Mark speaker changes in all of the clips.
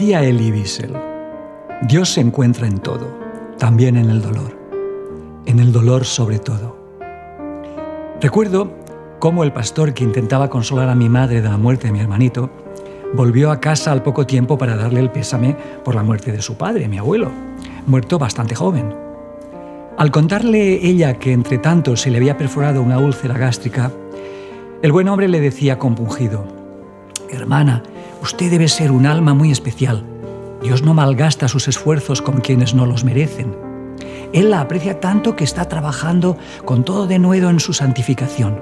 Speaker 1: Decía Elie Wiesel: Dios se encuentra en todo, también en el dolor sobre todo. Recuerdo cómo el pastor que intentaba consolar a mi madre de la muerte de mi hermanito volvió a casa al poco tiempo para darle el pésame por la muerte de su padre, mi abuelo, muerto bastante joven. Al contarle ella que entre tanto se le había perforado una úlcera gástrica, el buen hombre le decía compungido: «Hermana, usted debe ser un alma muy especial. Dios no malgasta sus esfuerzos con quienes no los merecen. Él la aprecia tanto que está trabajando con todo denuedo en su santificación.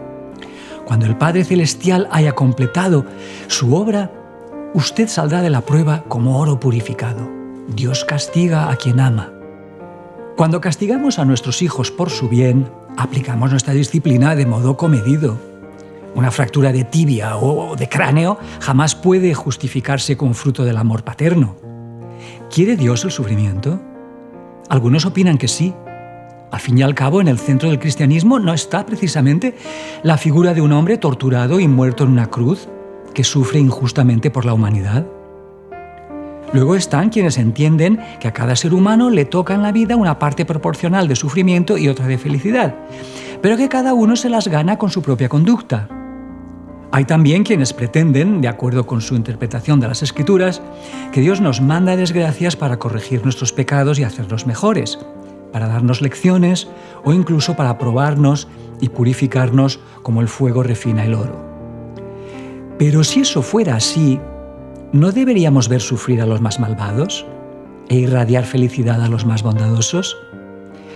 Speaker 1: Cuando el Padre Celestial haya completado su obra, usted saldrá de la prueba como oro purificado. Dios castiga a quien ama». Cuando castigamos a nuestros hijos por su bien, aplicamos nuestra disciplina de modo comedido. Una fractura de tibia o de cráneo jamás puede justificarse con fruto del amor paterno. ¿Quiere Dios el sufrimiento? Algunos opinan que sí. Al fin y al cabo, en el centro del cristianismo no está precisamente la figura de un hombre torturado y muerto en una cruz que sufre injustamente por la humanidad. Luego están quienes entienden que a cada ser humano le toca en la vida una parte proporcional de sufrimiento y otra de felicidad, pero que cada uno se las gana con su propia conducta. Hay también quienes pretenden, de acuerdo con su interpretación de las Escrituras, que Dios nos manda desgracias para corregir nuestros pecados y hacernos mejores, para darnos lecciones o incluso para probarnos y purificarnos como el fuego refina el oro. Pero si eso fuera así, ¿no deberíamos ver sufrir a los más malvados e irradiar felicidad a los más bondadosos?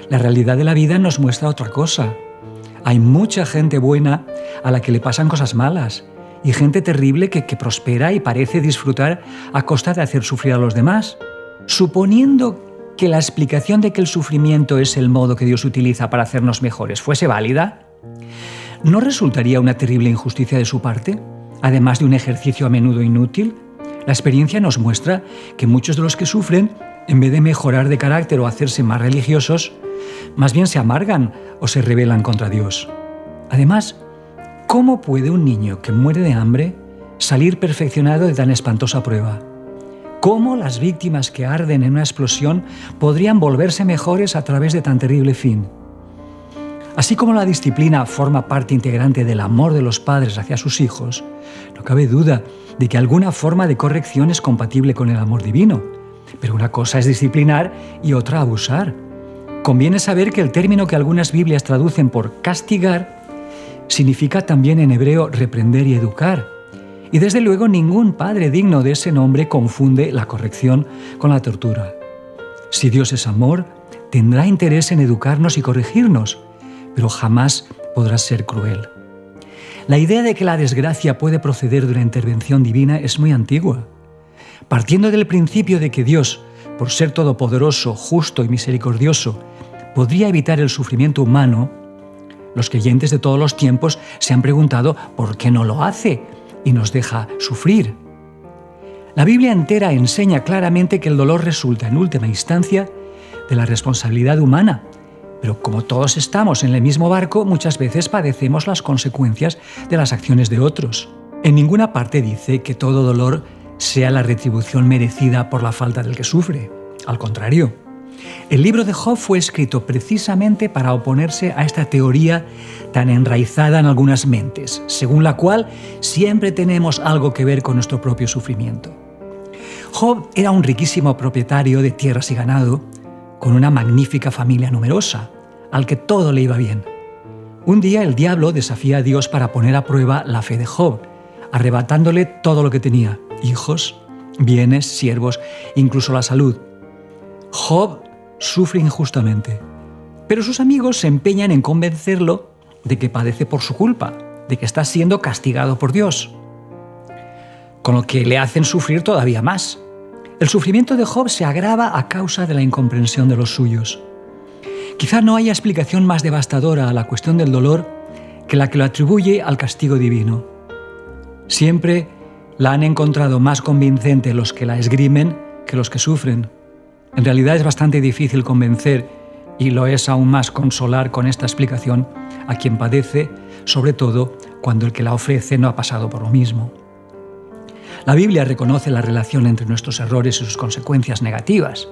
Speaker 1: La realidad de la vida nos muestra otra cosa. Hay mucha gente buena a la que le pasan cosas malas y gente terrible que prospera y parece disfrutar a costa de hacer sufrir a los demás. Suponiendo que la explicación de que el sufrimiento es el modo que Dios utiliza para hacernos mejores fuese válida, ¿no resultaría una terrible injusticia de su parte, además de un ejercicio a menudo inútil? La experiencia nos muestra que muchos de los que sufren, en vez de mejorar de carácter o hacerse más religiosos, más bien se amargan o se rebelan contra Dios. Además, ¿cómo puede un niño que muere de hambre salir perfeccionado de tan espantosa prueba? ¿Cómo las víctimas que arden en una explosión podrían volverse mejores a través de tan terrible fin? Así como la disciplina forma parte integrante del amor de los padres hacia sus hijos, no cabe duda de que alguna forma de corrección es compatible con el amor divino. Pero una cosa es disciplinar y otra abusar. Conviene saber que el término que algunas Biblias traducen por castigar significa también en hebreo reprender y educar. Y desde luego ningún padre digno de ese nombre confunde la corrección con la tortura. Si Dios es amor, tendrá interés en educarnos y corregirnos, pero jamás podrá ser cruel. La idea de que la desgracia puede proceder de una intervención divina es muy antigua. Partiendo del principio de que Dios, por ser todopoderoso, justo y misericordioso, podría evitar el sufrimiento humano, los creyentes de todos los tiempos se han preguntado por qué no lo hace y nos deja sufrir. La Biblia entera enseña claramente que el dolor resulta, en última instancia, de la responsabilidad humana, pero como todos estamos en el mismo barco, muchas veces padecemos las consecuencias de las acciones de otros. En ninguna parte dice que todo dolor sea la retribución merecida por la falta del que sufre. Al contrario, el libro de Job fue escrito precisamente para oponerse a esta teoría tan enraizada en algunas mentes, según la cual siempre tenemos algo que ver con nuestro propio sufrimiento. Job era un riquísimo propietario de tierras y ganado, con una magnífica familia numerosa, al que todo le iba bien. Un día el diablo desafía a Dios para poner a prueba la fe de Job, arrebatándole todo lo que tenía: hijos, bienes, siervos, incluso la salud. Job sufre injustamente, pero sus amigos se empeñan en convencerlo de que padece por su culpa, de que está siendo castigado por Dios, con lo que le hacen sufrir todavía más. El sufrimiento de Job se agrava a causa de la incomprensión de los suyos. Quizá no haya explicación más devastadora a la cuestión del dolor que la que lo atribuye al castigo divino. Siempre la han encontrado más convincente los que la esgrimen que los que sufren. En realidad es bastante difícil convencer, y lo es aún más consolar con esta explicación, a quien padece, sobre todo cuando el que la ofrece no ha pasado por lo mismo. La Biblia reconoce la relación entre nuestros errores y sus consecuencias negativas,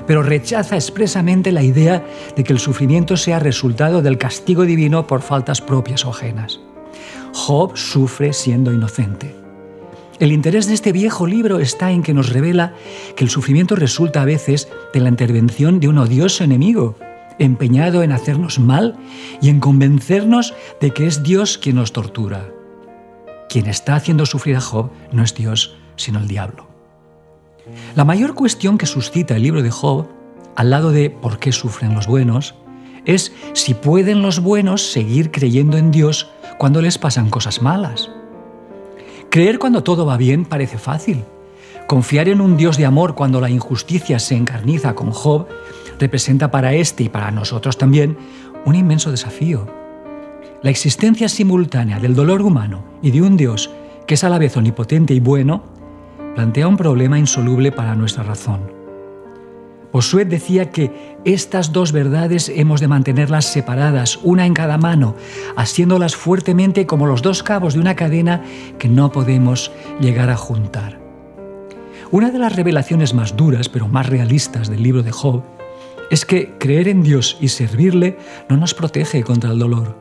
Speaker 1: pero rechaza expresamente la idea de que el sufrimiento sea resultado del castigo divino por faltas propias o ajenas. Job sufre siendo inocente. El interés de este viejo libro está en que nos revela que el sufrimiento resulta a veces de la intervención de un odioso enemigo, empeñado en hacernos mal y en convencernos de que es Dios quien nos tortura. Quien está haciendo sufrir a Job no es Dios, sino el diablo. La mayor cuestión que suscita el libro de Job, al lado de ¿por qué sufren los buenos?, es si pueden los buenos seguir creyendo en Dios cuando les pasan cosas malas. Creer cuando todo va bien parece fácil. Confiar en un Dios de amor cuando la injusticia se encarniza con Job representa para este y para nosotros también un inmenso desafío. La existencia simultánea del dolor humano y de un Dios que es a la vez omnipotente y bueno plantea un problema insoluble para nuestra razón. Bossuet decía que estas dos verdades hemos de mantenerlas separadas, una en cada mano, asiéndolas fuertemente como los dos cabos de una cadena que no podemos llegar a juntar. Una de las revelaciones más duras, pero más realistas del libro de Job, es que creer en Dios y servirle no nos protege contra el dolor.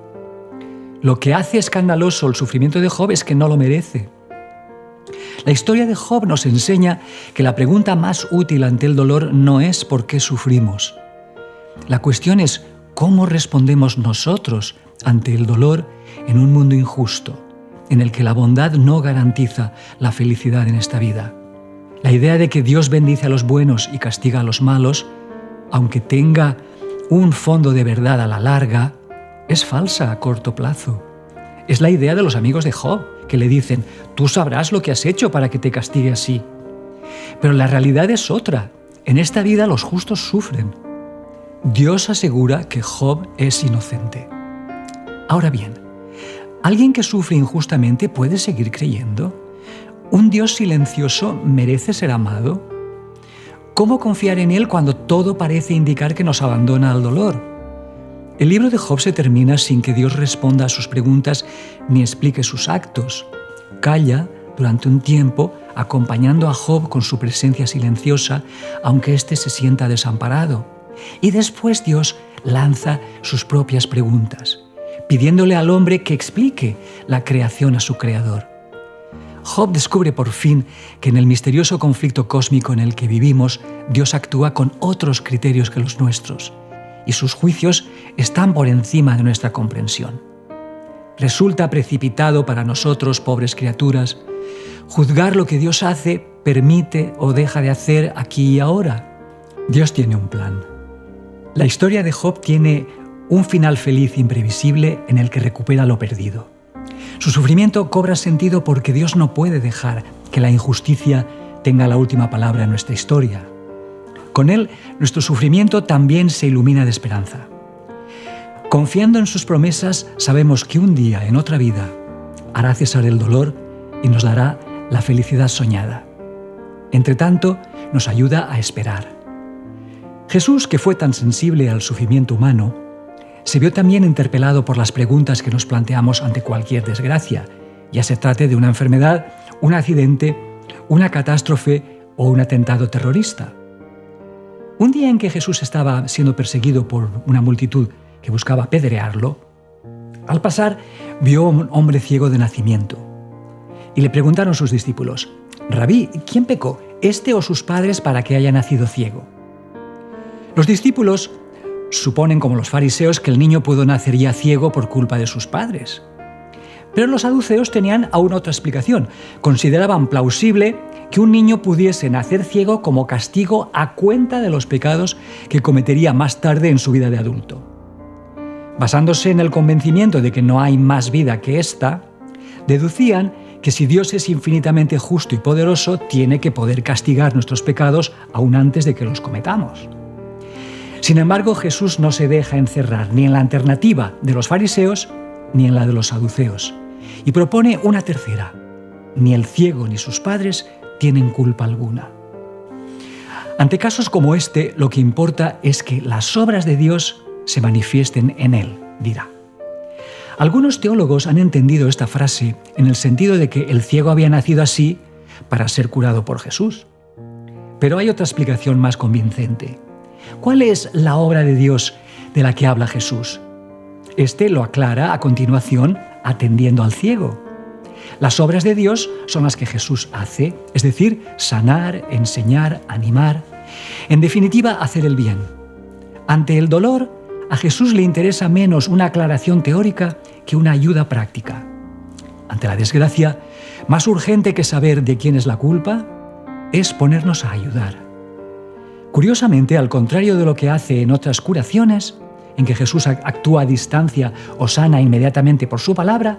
Speaker 1: Lo que hace escandaloso el sufrimiento de Job es que no lo merece. La historia de Job nos enseña que la pregunta más útil ante el dolor no es ¿por qué sufrimos? La cuestión es ¿cómo respondemos nosotros ante el dolor en un mundo injusto, en el que la bondad no garantiza la felicidad en esta vida? La idea de que Dios bendice a los buenos y castiga a los malos, aunque tenga un fondo de verdad a la larga, es falsa a corto plazo. Es la idea de los amigos de Job, que le dicen, tú sabrás lo que has hecho para que te castigue así. Pero la realidad es otra. En esta vida los justos sufren. Dios asegura que Job es inocente. Ahora bien, ¿alguien que sufre injustamente puede seguir creyendo? ¿Un Dios silencioso merece ser amado? ¿Cómo confiar en Él cuando todo parece indicar que nos abandona al dolor? El libro de Job se termina sin que Dios responda a sus preguntas ni explique sus actos. Calla durante un tiempo, acompañando a Job con su presencia silenciosa, aunque éste se sienta desamparado. Y después Dios lanza sus propias preguntas, pidiéndole al hombre que explique la creación a su creador. Job descubre por fin que en el misterioso conflicto cósmico en el que vivimos, Dios actúa con otros criterios que los nuestros, y sus juicios están por encima de nuestra comprensión. Resulta precipitado para nosotros, pobres criaturas, juzgar lo que Dios hace, permite o deja de hacer aquí y ahora. Dios tiene un plan. La historia de Job tiene un final feliz e imprevisible en el que recupera lo perdido. Su sufrimiento cobra sentido porque Dios no puede dejar que la injusticia tenga la última palabra en nuestra historia. Con él, nuestro sufrimiento también se ilumina de esperanza. Confiando en sus promesas, sabemos que un día, en otra vida, hará cesar el dolor y nos dará la felicidad soñada. Entre tanto, nos ayuda a esperar. Jesús, que fue tan sensible al sufrimiento humano, se vio también interpelado por las preguntas que nos planteamos ante cualquier desgracia, ya se trate de una enfermedad, un accidente, una catástrofe o un atentado terrorista. Un día en que Jesús estaba siendo perseguido por una multitud que buscaba apedrearlo, al pasar vio a un hombre ciego de nacimiento y le preguntaron sus discípulos, «Rabí, ¿quién pecó, este o sus padres, para que haya nacido ciego?» Los discípulos suponen, como los fariseos, que el niño pudo nacer ya ciego por culpa de sus padres. Pero los saduceos tenían aún otra explicación. Consideraban plausible que un niño pudiese nacer ciego como castigo a cuenta de los pecados que cometería más tarde en su vida de adulto. Basándose en el convencimiento de que no hay más vida que esta, deducían que si Dios es infinitamente justo y poderoso, tiene que poder castigar nuestros pecados aún antes de que los cometamos. Sin embargo, Jesús no se deja encerrar ni en la alternativa de los fariseos ni en la de los saduceos, y propone una tercera. Ni el ciego ni sus padres tienen culpa alguna. Ante casos como este, lo que importa es que las obras de Dios se manifiesten en él, dirá. Algunos teólogos han entendido esta frase en el sentido de que el ciego había nacido así para ser curado por Jesús. Pero hay otra explicación más convincente. ¿Cuál es la obra de Dios de la que habla Jesús? Este lo aclara a continuación atendiendo al ciego. Las obras de Dios son las que Jesús hace, es decir, sanar, enseñar, animar, en definitiva, hacer el bien. Ante el dolor, a Jesús le interesa menos una aclaración teórica que una ayuda práctica. Ante la desgracia, más urgente que saber de quién es la culpa, es ponernos a ayudar. Curiosamente, al contrario de lo que hace en otras curaciones, en que Jesús actúa a distancia o sana inmediatamente por su palabra,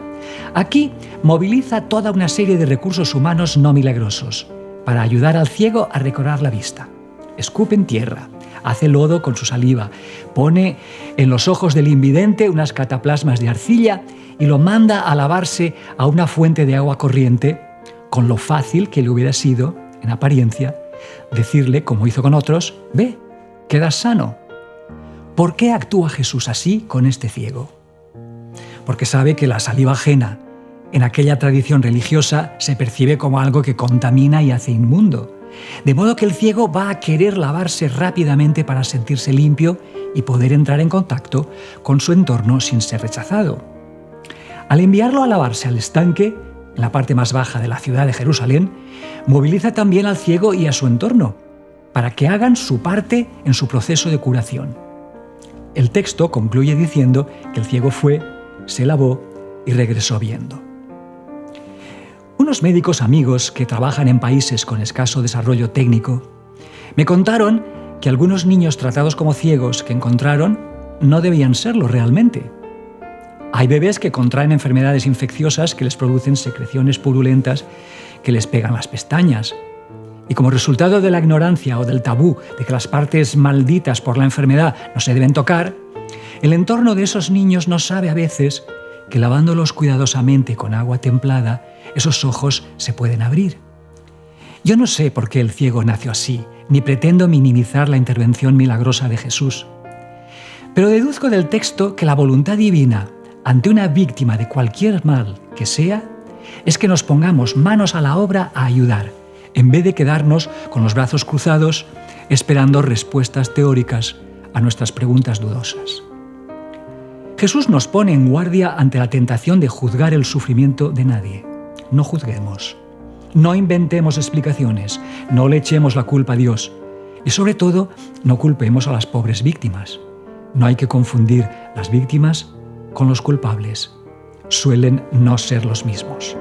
Speaker 1: aquí moviliza toda una serie de recursos humanos no milagrosos para ayudar al ciego a recobrar la vista. Escupe en tierra, hace lodo con su saliva, pone en los ojos del invidente unas cataplasmas de arcilla y lo manda a lavarse a una fuente de agua corriente, con lo fácil que le hubiera sido, en apariencia, decirle, como hizo con otros, «Ve, quedas sano». ¿Por qué actúa Jesús así con este ciego? Porque sabe que la saliva ajena en aquella tradición religiosa se percibe como algo que contamina y hace inmundo. De modo que el ciego va a querer lavarse rápidamente para sentirse limpio y poder entrar en contacto con su entorno sin ser rechazado. Al enviarlo a lavarse al estanque, en la parte más baja de la ciudad de Jerusalén, moviliza también al ciego y a su entorno, para que hagan su parte en su proceso de curación. El texto concluye diciendo que el ciego fue, se lavó y regresó viendo. Unos médicos amigos que trabajan en países con escaso desarrollo técnico me contaron que algunos niños tratados como ciegos que encontraron no debían serlo realmente. Hay bebés que contraen enfermedades infecciosas que les producen secreciones purulentas que les pegan las pestañas. Y como resultado de la ignorancia o del tabú de que las partes malditas por la enfermedad no se deben tocar, el entorno de esos niños no sabe a veces que lavándolos cuidadosamente con agua templada, esos ojos se pueden abrir. Yo no sé por qué el ciego nació así, ni pretendo minimizar la intervención milagrosa de Jesús. Pero deduzco del texto que la voluntad divina ante una víctima de cualquier mal que sea, es que nos pongamos manos a la obra a ayudar, en vez de quedarnos con los brazos cruzados esperando respuestas teóricas a nuestras preguntas dudosas. Jesús nos pone en guardia ante la tentación de juzgar el sufrimiento de nadie. No juzguemos, no inventemos explicaciones, no le echemos la culpa a Dios y sobre todo no culpemos a las pobres víctimas. No hay que confundir las víctimas con los culpables. Suelen no ser los mismos.